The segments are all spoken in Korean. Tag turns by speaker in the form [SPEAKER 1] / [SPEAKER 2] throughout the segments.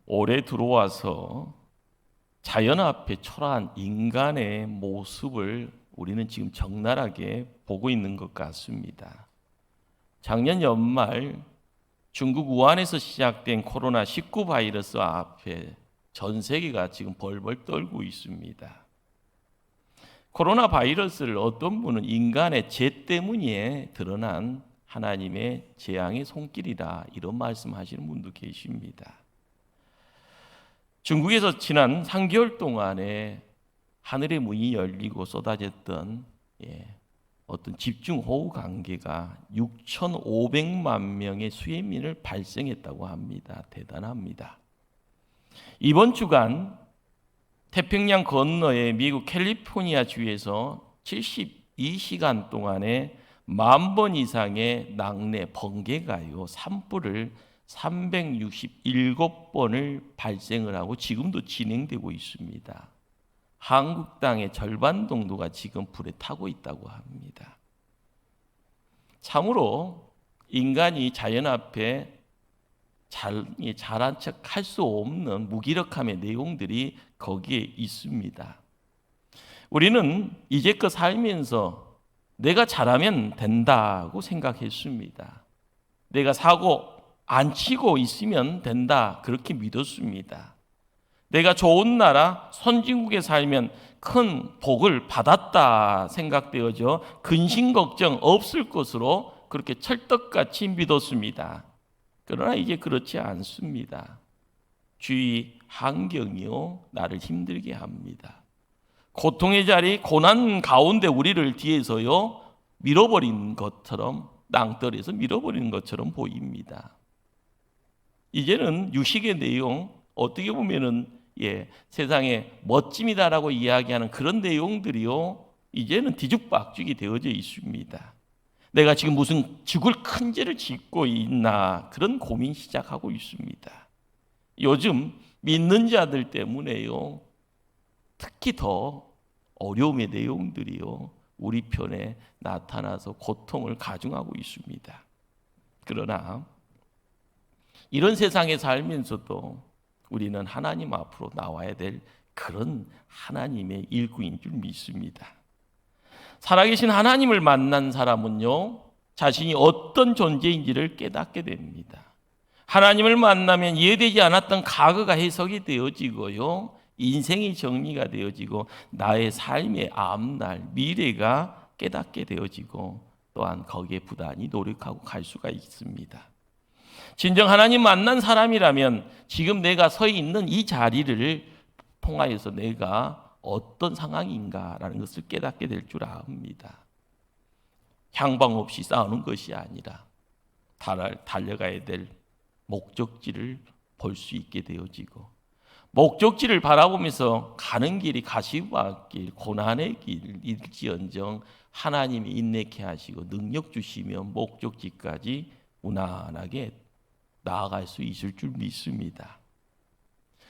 [SPEAKER 1] 올해 들어와서 자연 앞에 초라한 인간의 모습을 우리는 지금 적나라하게 보고 있는 것 같습니다. 작년 연말 중국 우한에서 시작된 코로나19 바이러스 앞에 전 세계가 지금 벌벌 떨고 있습니다. 코로나 바이러스를 어떤 분은 인간의 죄 때문에 드러난 하나님의 재앙의 손길이다, 이런 말씀하시는 분도 계십니다. 중국에서 지난 3개월 동안에 하늘의 문이 열리고 쏟아졌던 어떤 집중호우 관계가 6,500만 명의 수해민을 발생했다고 합니다. 대단합니다. 이번 주간 태평양 건너의 미국 캘리포니아 주에서 72시간 동안에 10,000번 이상의 낙뢰, 번개가요, 산불을 367번을 발생을 하고 지금도 진행되고 있습니다. 한국 땅의 절반 정도가 지금 불에 타고 있다고 합니다. 참으로 인간이 자연 앞에 잘한 척 할 수 없는 무기력함의 내용들이 거기에 있습니다. 우리는 이제껏 살면서 내가 잘하면 된다고 생각했습니다. 내가 사고 안 치고 있으면 된다, 그렇게 믿었습니다. 내가 좋은 나라 선진국에 살면 큰 복을 받았다 생각되어져 근심 걱정 없을 것으로 그렇게 철떡같이 믿었습니다. 그러나 이제 그렇지 않습니다. 주위 환경이요, 나를 힘들게 합니다. 고통의 자리, 고난 가운데 우리를 뒤에서요 밀어버린 것처럼, 낭떠러에서 밀어버리는 것처럼 보입니다. 이제는 유식의 내용, 어떻게 보면은 세상에 멋짐이다라고 이야기하는 그런 내용들이요, 이제는 뒤죽박죽이 되어져 있습니다. 내가 지금 무슨 죽을 큰 죄를 짓고 있나, 그런 고민 시작하고 있습니다. 요즘 믿는 자들 때문에요, 특히 더 어려움의 내용들이요 우리 편에 나타나서 고통을 가중하고 있습니다. 그러나 이런 세상에 살면서도 우리는 하나님 앞으로 나와야 될 그런 하나님의 일꾼인 줄 믿습니다. 살아계신 하나님을 만난 사람은요, 자신이 어떤 존재인지를 깨닫게 됩니다. 하나님을 만나면 이해되지 않았던 과거가 해석이 되어지고요, 인생이 정리가 되어지고 나의 삶의 앞날, 미래가 깨닫게 되어지고 또한 거기에 부단히 노력하고 갈 수가 있습니다. 진정 하나님 만난 사람이라면 지금 내가 서 있는 이 자리를 통하여서 내가 어떤 상황인가라는 것을 깨닫게 될 줄 압니다. 향방 없이 싸우는 것이 아니라 달려가야 될 목적지를 볼 수 있게 되어지고, 목적지를 바라보면서 가는 길이 가시밭길, 고난의 길일지언정 하나님이 인내케 하시고 능력 주시면 목적지까지 무난하게 나아갈 수 있을 줄 믿습니다.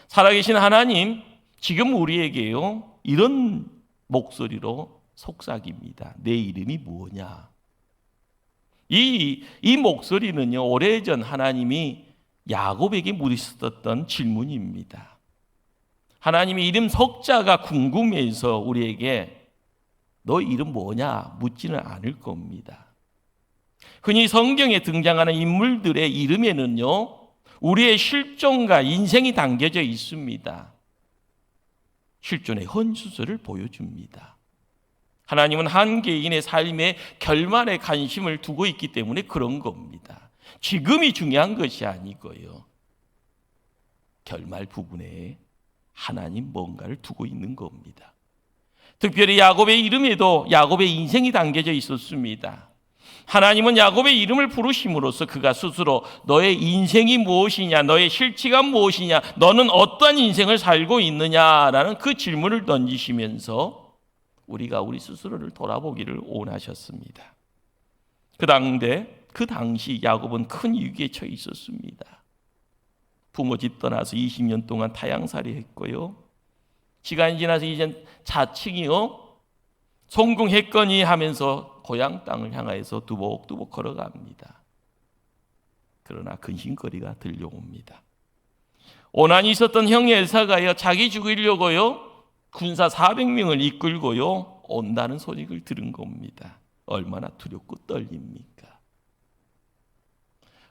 [SPEAKER 1] 살아계신 하나님, 지금 우리에게요 이런 목소리로 속삭입니다. 내 이름이 뭐냐? 이 목소리는요, 오래전 하나님이 야곱에게 물으셨던 질문입니다. 하나님의 이름 석자가 궁금해서 우리에게 너 이름 뭐냐 묻지는 않을 겁니다. 흔히 성경에 등장하는 인물들의 이름에는요 우리의 실존과 인생이 담겨져 있습니다. 실존의 헌수설을 보여줍니다. 하나님은 한 개인의 삶의 결말에 관심을 두고 있기 때문에 그런 겁니다. 지금이 중요한 것이 아니고요, 결말 부분에 하나님 뭔가를 두고 있는 겁니다. 특별히 야곱의 이름에도 야곱의 인생이 담겨져 있었습니다. 하나님은 야곱의 이름을 부르심으로써 그가 스스로 너의 인생이 무엇이냐, 너의 실체가 무엇이냐, 너는 어떠한 인생을 살고 있느냐라는 그 질문을 던지시면서 우리가 우리 스스로를 돌아보기를 원하셨습니다. 그 당시 야곱은 큰 위기에 처해 있었습니다. 부모 집 떠나서 20년 동안 타향살이 했고요, 시간이 지나서 이젠 자칭이요 성공했거니 하면서 고향 땅을 향하여서 두복두복 걸어갑니다. 그러나 근심거리가 들려옵니다. 오난이 있었던 형 엘사가요, 자기 죽이려고요 군사 400명을 이끌고요 온다는 소식을 들은 겁니다. 얼마나 두렵고 떨립니까?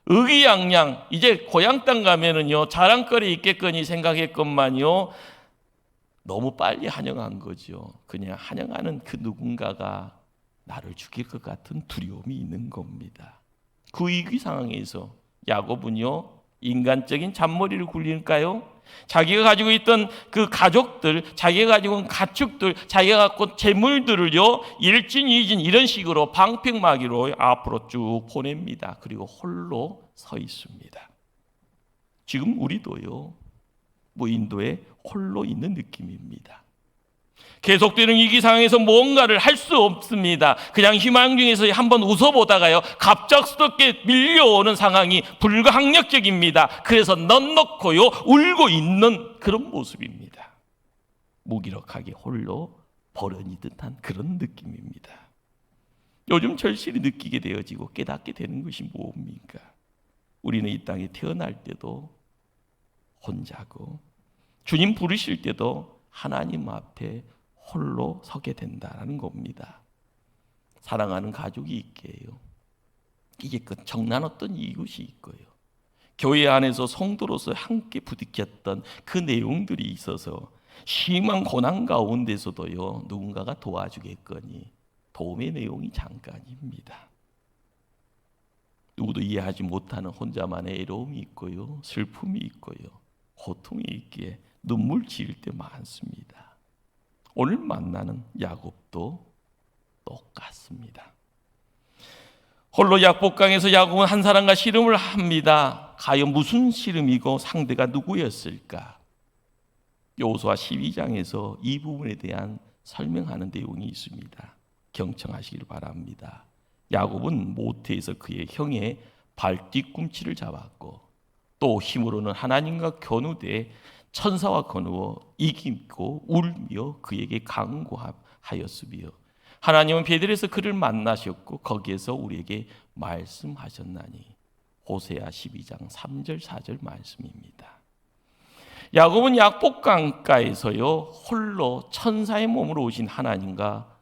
[SPEAKER 1] 의기양양, 이제 고향 땅 가면은요 자랑거리 있겠거니 생각했건만요 너무 빨리 환영한 거죠. 그냥 환영하는 그 누군가가 나를 죽일 것 같은 두려움이 있는 겁니다. 그 위기 상황에서 야곱은요 인간적인 잔머리를 굴릴까요? 자기가 가지고 있던 그 가족들, 자기가 가지고 있는 가축들, 자기가 갖고 재물들을요 일진이진 이런 식으로 방패막이로 앞으로 쭉 보냅니다. 그리고 홀로 서 있습니다. 지금 우리도요 무인도에 홀로 있는 느낌입니다. 계속되는 위기 상황에서 뭔가를 할 수 없습니다. 그냥 희망 중에서 한번 웃어보다가요 갑작스럽게 밀려오는 상황이 불가항력적입니다. 그래서 넉넉고요 울고 있는 그런 모습입니다. 무기력하게 홀로 버러니 듯한 그런 느낌입니다. 요즘 절실히 느끼게 되어지고 깨닫게 되는 것이 뭡니까? 우리는 이 땅에 태어날 때도 혼자고 주님 부르실 때도 하나님 앞에 홀로 서게 된다는 겁니다. 사랑하는 가족이 있게요. 이게 그 정나눴던 이웃이 있고요. 교회 안에서 성도로서 함께 부딪혔던 그 내용들이 있어서 심한 고난 가운데서도요 누군가가 도와주겠거니 도움의 내용이 잠깐입니다. 누구도 이해하지 못하는 혼자만의 애로움이 있고요 슬픔이 있고요 고통이 있기에 눈물 지을 때 많습니다. 오늘 만나는 야곱도 똑같습니다. 홀로 약복강에서 야곱은 한 사람과 씨름을 합니다. 과연 무슨 씨름이고 상대가 누구였을까? 여호수아 12장에서 이 부분에 대한 설명하는 내용이 있습니다. 경청하시길 바랍니다. 야곱은 모태에서 그의 형의 발 뒤꿈치를 잡았고 또 힘으로는 하나님과 겨누되 천사와 거누어 이기고 울며 그에게 강구하였으며 하나님은 베들에서 그를 만나셨고 거기에서 우리에게 말씀하셨나니 호세아 12장 3절 4절 말씀입니다. 야곱은 약복강가에서요 홀로 천사의 몸으로 오신 하나님과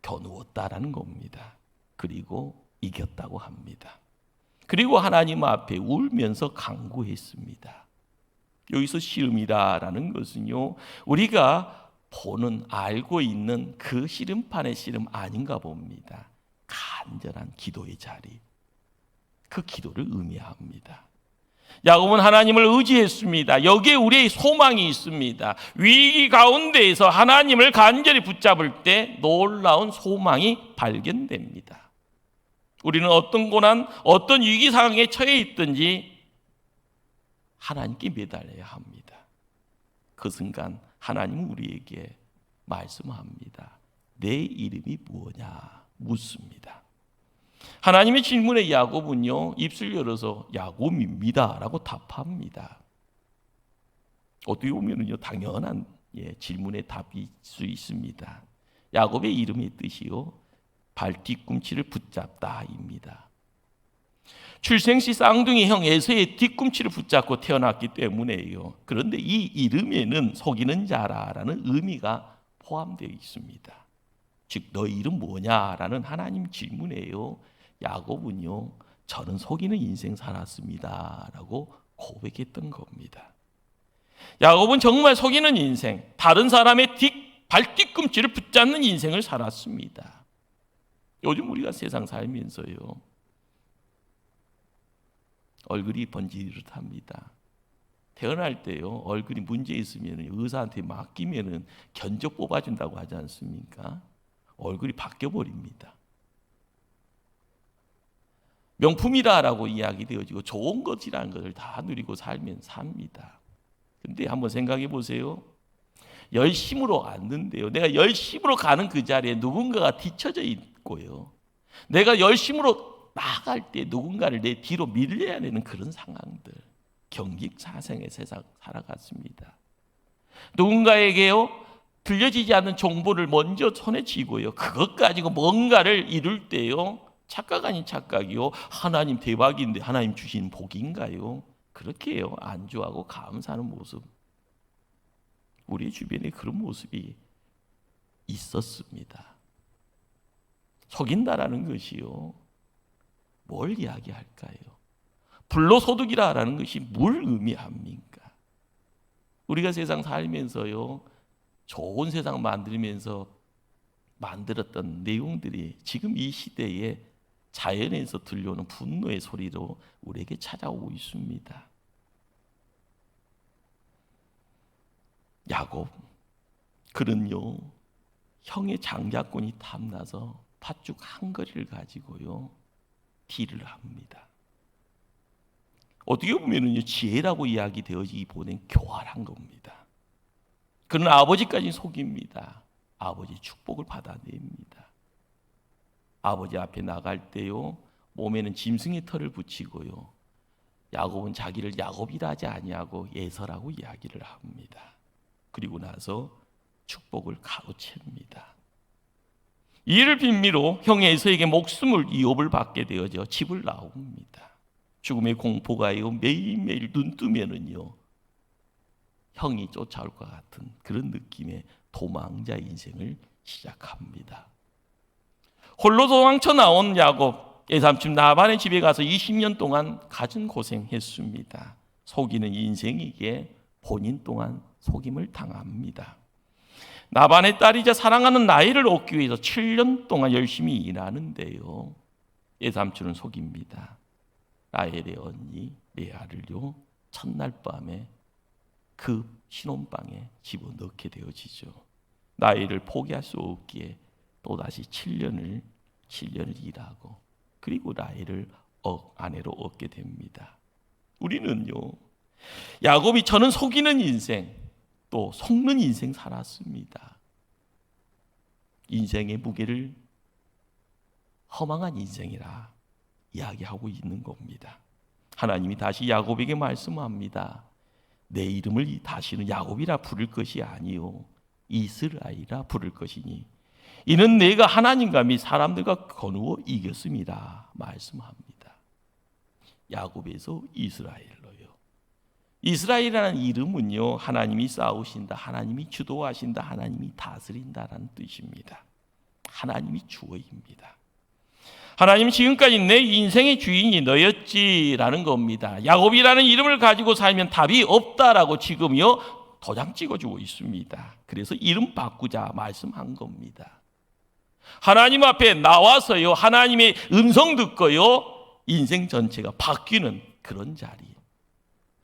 [SPEAKER 1] 겨누었다라는 겁니다. 그리고 이겼다고 합니다. 그리고 하나님 앞에 울면서 간구했습니다. 여기서 씨름이라는 것은요 우리가 보는 알고 있는 그 씨름판의 씨름 아닌가 봅니다. 간절한 기도의 자리, 그 기도를 의미합니다. 야곱은 하나님을 의지했습니다. 여기에 우리의 소망이 있습니다. 위기 가운데에서 하나님을 간절히 붙잡을 때 놀라운 소망이 발견됩니다. 우리는 어떤 고난, 어떤 위기 상황에 처해 있든지 하나님께 매달려야 합니다. 그 순간 하나님은 우리에게 말씀합니다. 내 이름이 무엇냐 묻습니다. 하나님의 질문에 야곱은요 입술 열어서 야곱입니다 라고 답합니다. 어떻게 보면은요 당연한 질문에 답일 수 있습니다. 야곱의 이름의 뜻이요 발 뒤꿈치를 붙잡다입니다. 출생시 쌍둥이 형 에서의 뒤꿈치를 붙잡고 태어났기 때문에요. 그런데 이 이름에는 속이는 자라라는 의미가 포함되어 있습니다. 즉 너 이름 뭐냐라는 하나님 질문에요. 야곱은요 저는 속이는 인생 살았습니다 라고 고백했던 겁니다. 야곱은 정말 속이는 인생, 다른 사람의 발 뒤꿈치를 붙잡는 인생을 살았습니다. 요즘 우리가 세상 살면서요 얼굴이 번지르르합니다. 태어날 때요 얼굴이 문제 있으면 의사한테 맡기면은 견적 뽑아준다고 하지 않습니까? 얼굴이 바뀌어 버립니다. 명품이다라고 이야기되어지고 좋은 것이라는 것을 다 누리고 살면 삽니다. 근데 한번 생각해 보세요. 열심으로 앉는데요. 내가 열심으로 가는 그 자리에 누군가가 뒤쳐져 있고요. 내가 열심으로 나아갈 때 누군가를 내 뒤로 밀려야 되는 그런 상황들. 경직사생의 세상 살아갔습니다. 누군가에게요. 들려지지 않는 정보를 먼저 손에 쥐고요. 그것 가지고 뭔가를 이룰 때요. 착각 아닌 착각이요. 하나님 대박인데 하나님 주신 복인가요? 그렇게 해요. 안주하고 감사하는 모습. 우리 주변에 그런 모습이 있었습니다. 속인다라는 것이요, 뭘 이야기할까요? 불로소득이라는 것이 뭘 의미합니까? 우리가 세상 살면서요, 좋은 세상 만들면서 만들었던 내용들이 지금 이 시대에 자연에서 들려오는 분노의 소리로 우리에게 찾아오고 있습니다. 야곱, 그는요, 형의 장자권이 탐나서 팥죽 한 거리를 가지고요, 딜을 합니다. 어떻게 보면은요, 지혜라고 이야기되어지기보다는 교활한 겁니다. 그는 아버지까지 속입니다. 아버지 축복을 받아냅니다. 아버지 앞에 나갈 때요, 몸에는 짐승의 털을 붙이고요, 야곱은 자기를 야곱이라 하지 아니하고 에서라고 이야기를 합니다. 그리고 나서 축복을 가로챕니다. 이를 빌미로 형 에서에게 목숨을 이업을 받게 되어져 집을 나옵니다. 죽음의 공포가요, 매일매일 눈 뜨면은요, 형이 쫓아올 것 같은 그런 느낌의 도망자 인생을 시작합니다. 홀로 도망쳐 나온 야곱, 외삼촌 라반의 집에 가서 20년 동안 가진 고생했습니다. 속이는 인생에게 본인 또한 속임을 당합니다. 라반의 딸이자 사랑하는 라헬을 얻기 위해서 7년 동안 열심히 일하는데요, 외삼촌은 속입니다. 라헬의 언니 레아를요, 첫날 밤에 그 신혼방에 집어넣게 되어지죠. 라헬을 포기할 수 없기에 또다시 7년을 일하고, 그리고 라헬을 아내로 얻게 됩니다. 우리는요, 야곱이 저는 속이는 인생, 또 속는 인생 살았습니다. 인생의 무게를 허망한 인생이라 이야기하고 있는 겁니다. 하나님이 다시 야곱에게 말씀합니다. 내 이름을 다시는 야곱이라 부를 것이 아니요 이스라엘이라 부를 것이니 이는 내가 하나님과 및 사람들과 거누어 이겼습니다. 말씀합니다. 야곱에서 이스라엘로요. 이스라엘이라는 이름은요, 하나님이 싸우신다, 하나님이 주도하신다, 하나님이 다스린다라는 뜻입니다. 하나님이 주어입니다. 하나님 지금까지 내 인생의 주인이 너였지라는 겁니다. 야곱이라는 이름을 가지고 살면 답이 없다라고 지금요 도장 찍어주고 있습니다. 그래서 이름 바꾸자 말씀한 겁니다. 하나님 앞에 나와서요, 하나님의 음성 듣고요, 인생 전체가 바뀌는 그런 자리,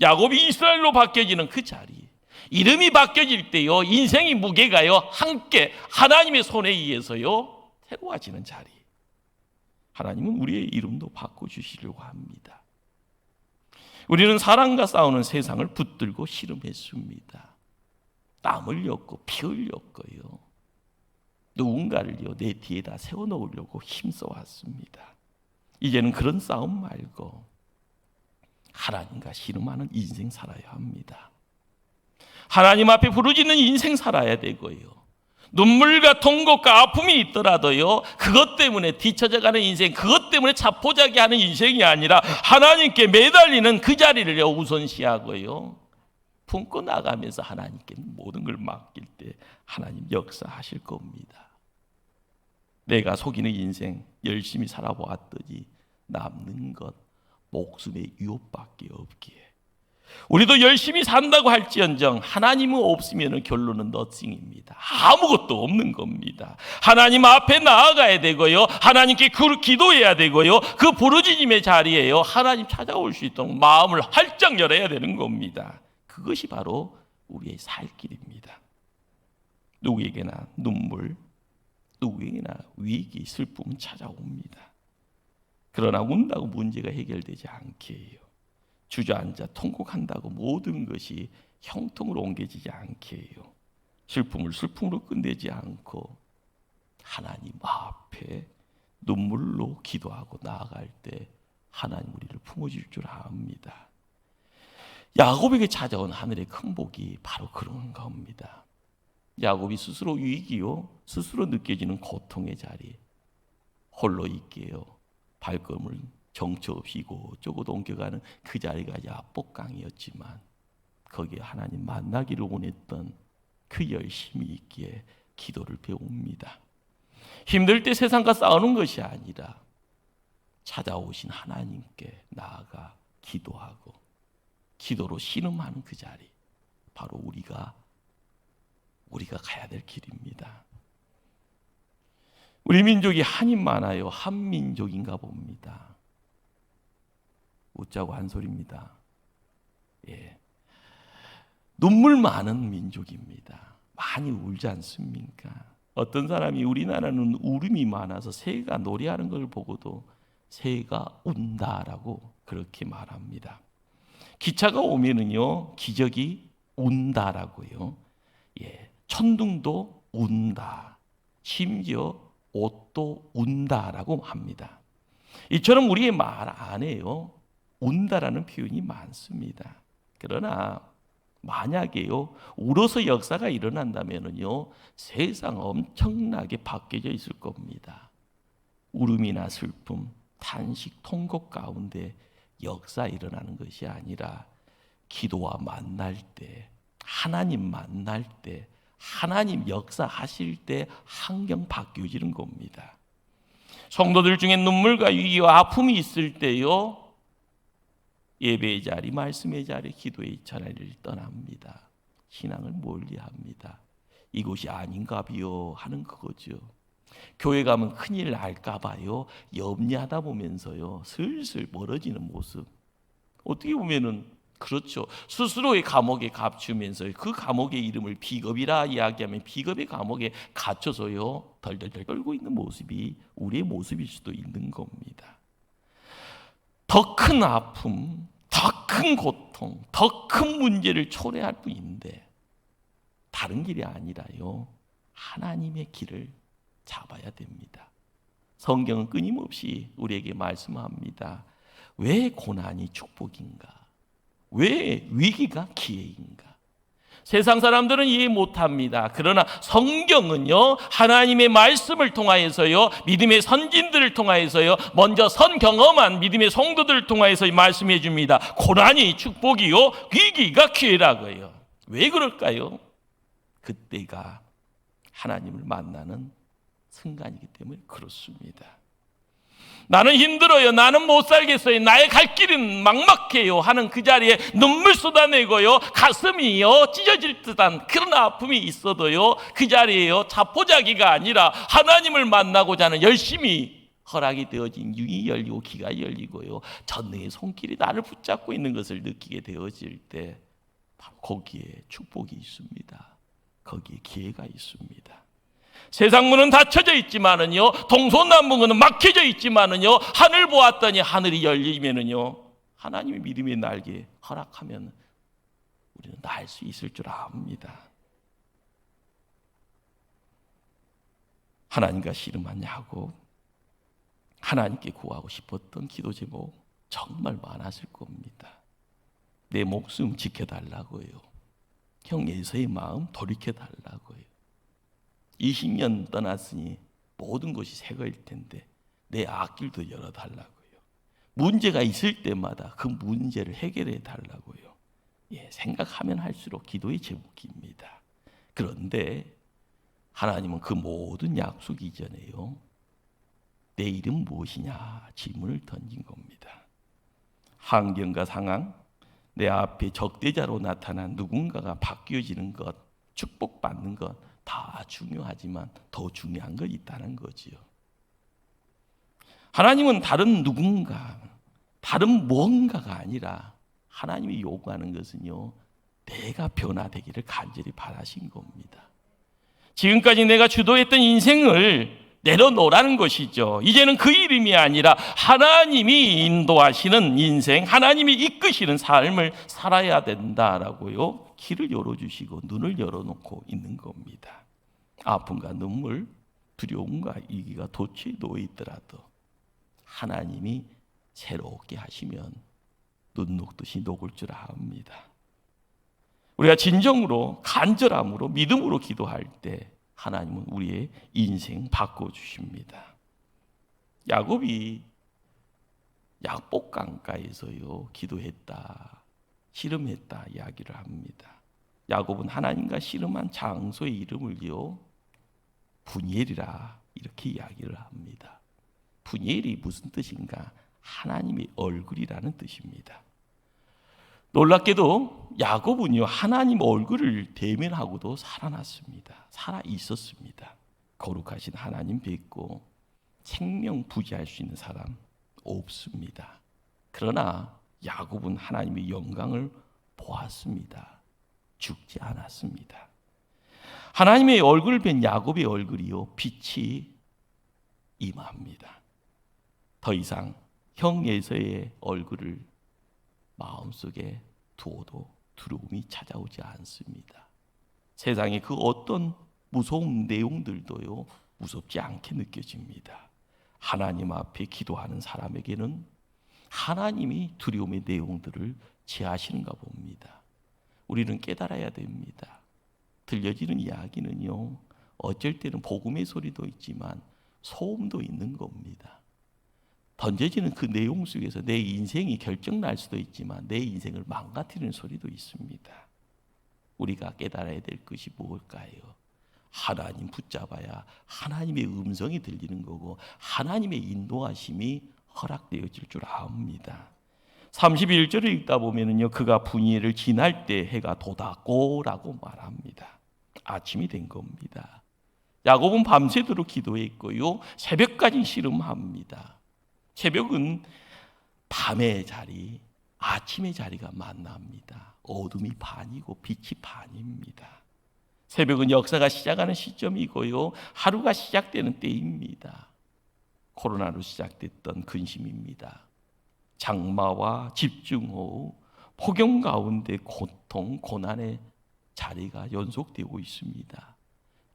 [SPEAKER 1] 야곱이 이스라엘로 바뀌어지는 그 자리, 이름이 바뀌어질 때요, 인생의 무게가요 함께 하나님의 손에 의해서요 새로워지는 자리. 하나님은 우리의 이름도 바꿔주시려고 합니다. 우리는 사랑과 싸우는 세상을 붙들고 씨름했습니다. 땀 흘렸고 피 흘렸고요, 누군가를요 내 뒤에다 세워놓으려고 힘써왔습니다. 이제는 그런 싸움 말고 하나님과 씨름하는 인생 살아야 합니다. 하나님 앞에 부르짖는 인생 살아야 되고요, 눈물과 통곡과 아픔이 있더라도요, 그것 때문에 뒤처져가는 인생, 그것 때문에 자포자기하는 인생이 아니라 하나님께 매달리는 그 자리를 우선시하고요, 품고 나가면서 하나님께 모든 걸 맡길 때 하나님 역사하실 겁니다. 내가 속이는 인생 열심히 살아보았더니 남는 것 목숨의 유업밖에 없기에 우리도 열심히 산다고 할지언정 하나님은 없으면 결론은 너싱입니다. 아무것도 없는 겁니다. 하나님 앞에 나아가야 되고요, 하나님께 기도해야 되고요, 그 부르짖음의 자리에요 하나님 찾아올 수 있도록 마음을 활짝 열어야 되는 겁니다. 그것이 바로 우리의 살 길입니다. 누구에게나 눈물, 누구에게나 위기, 슬픔은 찾아옵니다. 그러나 운다고 문제가 해결되지 않게 해요. 주저앉아 통곡한다고 모든 것이 형통으로 옮겨지지 않게 해요. 슬픔을 슬픔으로 끝내지 않고 하나님 앞에 눈물로 기도하고 나아갈 때 하나님 우리를 품어줄 줄 압니다. 야곱에게 찾아온 하늘의 큰 복이 바로 그런 겁니다. 야곱이 스스로 위기요, 스스로 느껴지는 고통의 자리, 홀로 있게요, 발걸음을 정처 없이 이곳저곳 옮겨가는 그 자리가 야복강이었지만 거기에 하나님 만나기를 원했던 그 열심이 있기에 기도를 배웁니다. 힘들 때 세상과 싸우는 것이 아니라 찾아오신 하나님께 나아가 기도하고 기도로 신음하는 그 자리, 바로 우리가 가야 될 길입니다. 우리 민족이 한이 많아요. 한민족인가 봅니다. 웃자고 한 소리입니다. 예. 눈물 많은 민족입니다. 많이 울지 않습니까? 어떤 사람이 우리나라는 울음이 많아서 새가 노래하는 걸 보고도 새가 운다라고 그렇게 말합니다. 기차가 오면은요, 기적이 운다라고요. 예, 천둥도 운다. 심지어 옷도 운다라고 합니다. 이처럼 우리의 말 안에요, 운다라는 표현이 많습니다. 그러나 만약에요, 울어서 역사가 일어난다면은요, 세상 엄청나게 바뀌어져 있을 겁니다. 울음이나 슬픔, 탄식, 통곡 가운데 역사 일어나는 것이 아니라 기도와 만날 때, 하나님 만날 때, 하나님 역사하실 때 환경 바뀌어지는 겁니다. 성도들 중에 눈물과 위기와 아픔이 있을 때요, 예배의 자리, 말씀의 자리, 기도의 자리를 떠납니다. 신앙을 멀리합니다. 이곳이 아닌가 비요 하는 그거죠. 교회 가면 큰일 날까 봐요, 염려하다 보면서요 슬슬 멀어지는 모습. 어떻게 보면은 그렇죠. 스스로의 감옥에 갇히면서 그 감옥의 이름을 비겁이라 이야기하면 비겁의 감옥에 갇혀서요 덜덜덜 떨고 있는 모습이 우리의 모습일 수도 있는 겁니다. 더 큰 아픔, 더 큰 고통, 더 큰 문제를 초래할 뿐인데 다른 길이 아니라요, 하나님의 길을 잡아야 됩니다. 성경은 끊임없이 우리에게 말씀합니다. 왜 고난이 축복인가? 왜 위기가 기회인가? 세상 사람들은 이해 못합니다. 그러나 성경은요, 하나님의 말씀을 통하여서요, 믿음의 선진들을 통하여서요, 먼저 선 경험한 믿음의 성도들을 통하여서 말씀해 줍니다. 고난이 축복이요, 위기가 기회라고요. 왜 그럴까요? 그때가 하나님을 만나는 순간이기 때문에 그렇습니다. 나는 힘들어요, 나는 못 살겠어요, 나의 갈 길은 막막해요 하는 그 자리에 눈물 쏟아내고요, 가슴이요 찢어질 듯한 그런 아픔이 있어도요, 그 자리에요 자포자기가 아니라 하나님을 만나고자 하는 열심히 허락이 되어진 눈이 열리고 귀가 열리고요, 전능의 손길이 나를 붙잡고 있는 것을 느끼게 되어질 때 바로 거기에 축복이 있습니다. 거기에 기회가 있습니다. 세상 문은 닫혀져 있지만은요, 동서남북은 막혀져 있지만은요, 하늘 보았더니 하늘이 열리면은요, 하나님의 믿음의 날개 허락하면 우리는 날 수 있을 줄 압니다. 하나님과 씨름하냐고 하나님께 구하고 싶었던 기도 제목 정말 많았을 겁니다. 내 목숨 지켜달라고요. 형 에서의 마음 돌이켜달라고요. 20년 떠났으니 모든 것이 새 거일 텐데 내 앞길도 열어달라고요. 문제가 있을 때마다 그 문제를 해결해 달라고요. 예, 생각하면 할수록 기도의 제목입니다. 그런데 하나님은 그 모든 약속 이전에요, 내 이름 무엇이냐 질문을 던진 겁니다. 환경과 상황, 내 앞에 적대자로 나타난 누군가가 바뀌어지는 것, 축복받는 것 다 중요하지만 더 중요한 것 있다는 거지요. 하나님은 다른 누군가, 다른 무언가가 아니라 하나님이 요구하는 것은요, 내가 변화되기를 간절히 바라신 겁니다. 지금까지 내가 주도했던 인생을 내려놓으라는 것이죠. 이제는 그 이름이 아니라 하나님이 인도하시는 인생, 하나님이 이끄시는 삶을 살아야 된다라고요, 길을 열어주시고 눈을 열어놓고 있는 겁니다. 아픔과 눈물, 두려움과 위기가 도처에 놓여 있더라도 하나님이 새롭게 하시면 눈 녹듯이 녹을 줄 압니다. 우리가 진정으로 간절함으로 믿음으로 기도할 때 하나님은 우리의 인생 바꿔주십니다. 야곱이 약복 강가에서요 기도했다, 씨름했다 이야기를 합니다. 야곱은 하나님과 씨름한 장소의 이름을요 분이엘이라 이렇게 이야기를 합니다. 분이엘이 무슨 뜻인가? 하나님의 얼굴이라는 뜻입니다. 놀랍게도 야곱은요 하나님 얼굴을 대면하고도 살아났습니다. 살아 있었습니다. 거룩하신 하나님 뵙고 생명 부지할 수 있는 사람 없습니다. 그러나 야곱은 하나님의 영광을 보았습니다. 죽지 않았습니다. 하나님의 얼굴을 뵌 야곱의 얼굴이요 빛이 임합니다. 더 이상 형 에서의 얼굴을 마음속에 두어도 두려움이 찾아오지 않습니다. 세상의 그 어떤 무서운 내용들도요 무섭지 않게 느껴집니다. 하나님 앞에 기도하는 사람에게는 하나님이 두려움의 내용들을 제하시는가 봅니다. 우리는 깨달아야 됩니다. 들려지는 이야기는요 어쩔 때는 복음의 소리도 있지만 소음도 있는 겁니다. 던져지는 그 내용 속에서 내 인생이 결정날 수도 있지만 내 인생을 망가뜨리는 소리도 있습니다. 우리가 깨달아야 될 것이 무엇일까요? 하나님 붙잡아야 하나님의 음성이 들리는 거고 하나님의 인도하심이 허락되어질 줄 압니다. 31절을 읽다 보면은요 그가 분이엘을 지날 때 해가 돋았고라고 말합니다. 아침이 된 겁니다. 야곱은 밤새도록 기도했고요 새벽까지 씨름합니다. 새벽은 밤의 자리, 아침의 자리가 만납니다. 어둠이 반이고 빛이 반입니다. 새벽은 역사가 시작하는 시점이고요 하루가 시작되는 때입니다. 코로나로 시작됐던 근심입니다. 장마와 집중호우, 폭염 가운데 고통, 고난의 자리가 연속되고 있습니다.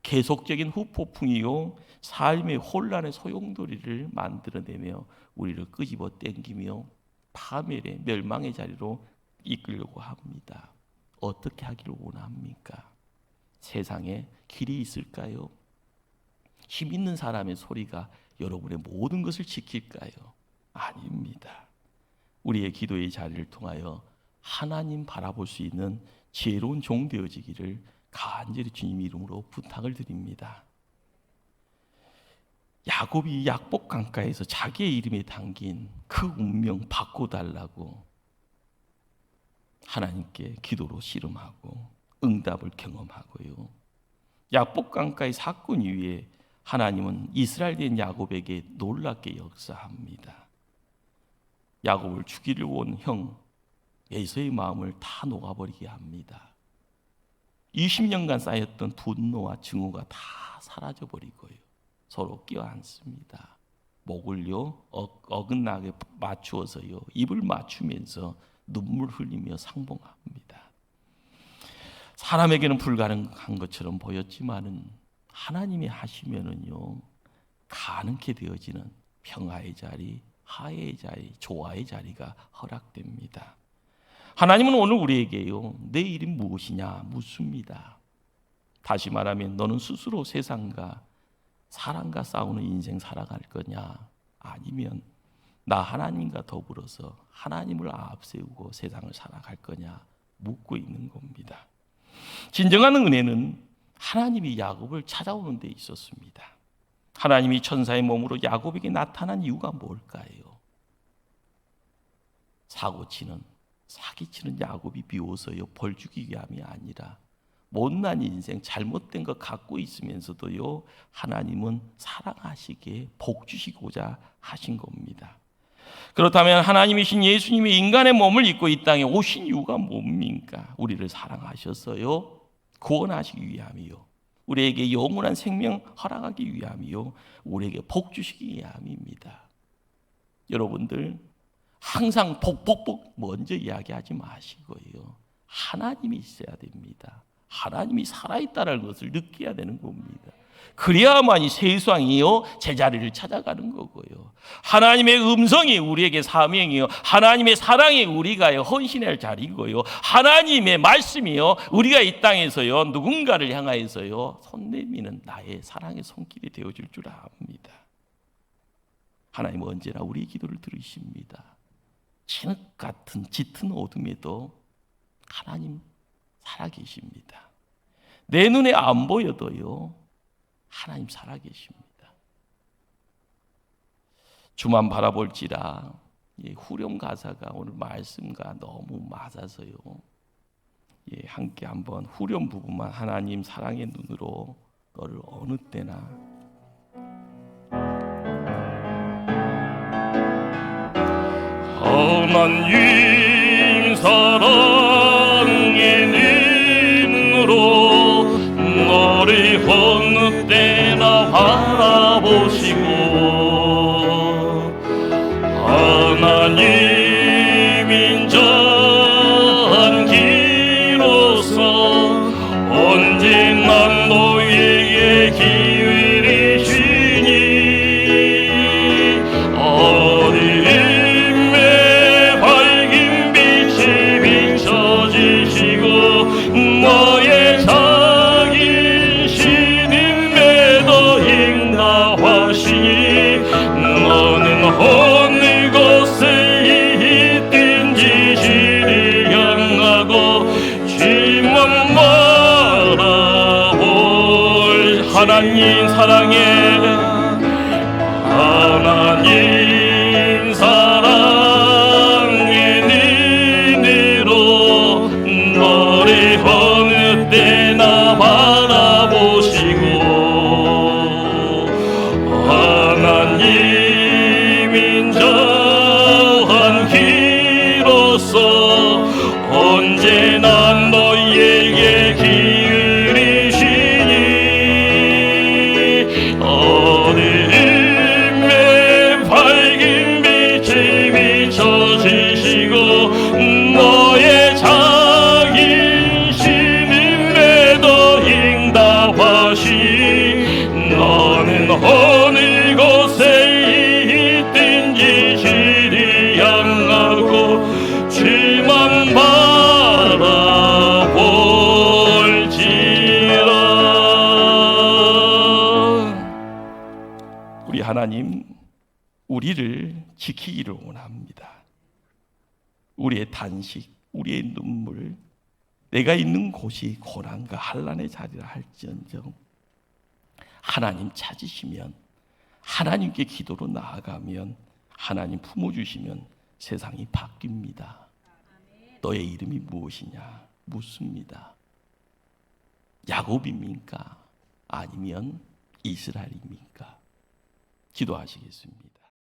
[SPEAKER 1] 계속적인 후폭풍이요 삶의 혼란의 소용돌이를 만들어내며 우리를 끄집어 당기며 파멸의 멸망의 자리로 이끌려고 합니다. 어떻게 하기를 원합니까? 세상에 길이 있을까요? 힘 있는 사람의 소리가 여러분의 모든 것을 지킬까요? 아닙니다. 우리의 기도의 자리를 통하여 하나님 바라볼 수 있는 지혜로운 종 되어지기를 간절히 주님 이름으로 부탁을 드립니다. 야곱이 약복 강가에서 자기의 이름에 담긴 그 운명 바꿔달라고 하나님께 기도로 씨름하고 응답을 경험하고요. 약복 강가의 사건 이후에 하나님은 이스라엘인 야곱에게 놀랍게 역사합니다. 야곱을 죽이려 온 형 에서의 마음을 다 녹아버리게 합니다. 20년간 쌓였던 분노와 증오가 다 사라져버리고요. 서로 껴안습니다. 목을요 어긋나게 맞추어서요 입을 맞추면서 눈물 흘리며 상봉합니다. 사람에게는 불가능한 것처럼 보였지만은 하나님이 하시면은요 가능케 되어지는 평화의 자리, 화해의 자리, 조화의 자리가 허락됩니다. 하나님은 오늘 우리에게요 내 일이 무엇이냐 묻습니다. 다시 말하면 너는 스스로 세상과 사랑과 싸우는 인생 살아갈 거냐 아니면 나 하나님과 더불어서 하나님을 앞세우고 세상을 살아갈 거냐 묻고 있는 겁니다. 진정한 은혜는 하나님이 야곱을 찾아오는 데 있었습니다. 하나님이 천사의 몸으로 야곱에게 나타난 이유가 뭘까요? 사기치는 야곱이 비워서요 벌 주기 위함이 아니라 못난 인생 잘못된 것 갖고 있으면서도요 하나님은 사랑하시기에 복 주시고자 하신 겁니다. 그렇다면 하나님이신 예수님이 인간의 몸을 입고 이 땅에 오신 이유가 뭡니까? 우리를 사랑하셔서요 구원하시기 위함이요 우리에게 영원한 생명 허락하기 위함이요 우리에게 복 주시기 위함입니다. 여러분들 항상 복 먼저 이야기하지 마시고요 하나님이 있어야 됩니다. 하나님이 살아있다는 것을 느껴야 되는 겁니다. 그래야만이 세상이요 제자리를 찾아가는 거고요. 하나님의 음성이 우리에게 사명이요 하나님의 사랑이 우리가 헌신할 자리고요 하나님의 말씀이요 우리가 이 땅에서요 누군가를 향하여서요 손 내미는 나의 사랑의 손길이 되어줄 줄 압니다. 하나님은 언제나 우리의 기도를 들으십니다. 진흙 같은 짙은 어둠에도 하나님 살아계십니다. 내 눈에 안 보여도요, 하나님 살아계십니다. 주만 바라볼지라, 후렴 가사가 오늘 말씀과 너무 맞아서요. 함께 한번 후렴 부분만 하나님 사랑의 눈으로 너를 어느 때나. 하나님 사랑의 눈으로 너를 어느 때나 바라보시고 하나님 인자한 기로서 언제나 너에게 기울이시니 어둠에 밝은 빛이 비춰지시고 너의 작은 신임에도 인도하시니 너는 어느 곳에 있든지 주를 향하고 주만 바라볼 하나님 사랑의 눈으로 너를 어느 때나 바라보시고 하나님 인자한 기로서 언제나 너에게 기울이시니 어둠에 밝은 빛이 비춰지시고 너의 작은 신임에도 응답하시니 너는 어느 곳에 있든지 주를 향하고 주만 바라볼지라. 우리 하나님, 우리를 지키기를 원합니다. 우리의 단식, 우리의 눈물, 내가 있는 곳이 고난과 환난의 자리라 할지언정 하나님 찾으시면, 하나님께 기도로 나아가면, 하나님 품어주시면 세상이 바뀝니다. 너의 이름이 무엇이냐 묻습니다. 야곱입니까? 아니면 이스라엘입니까? 기도하시겠습니다.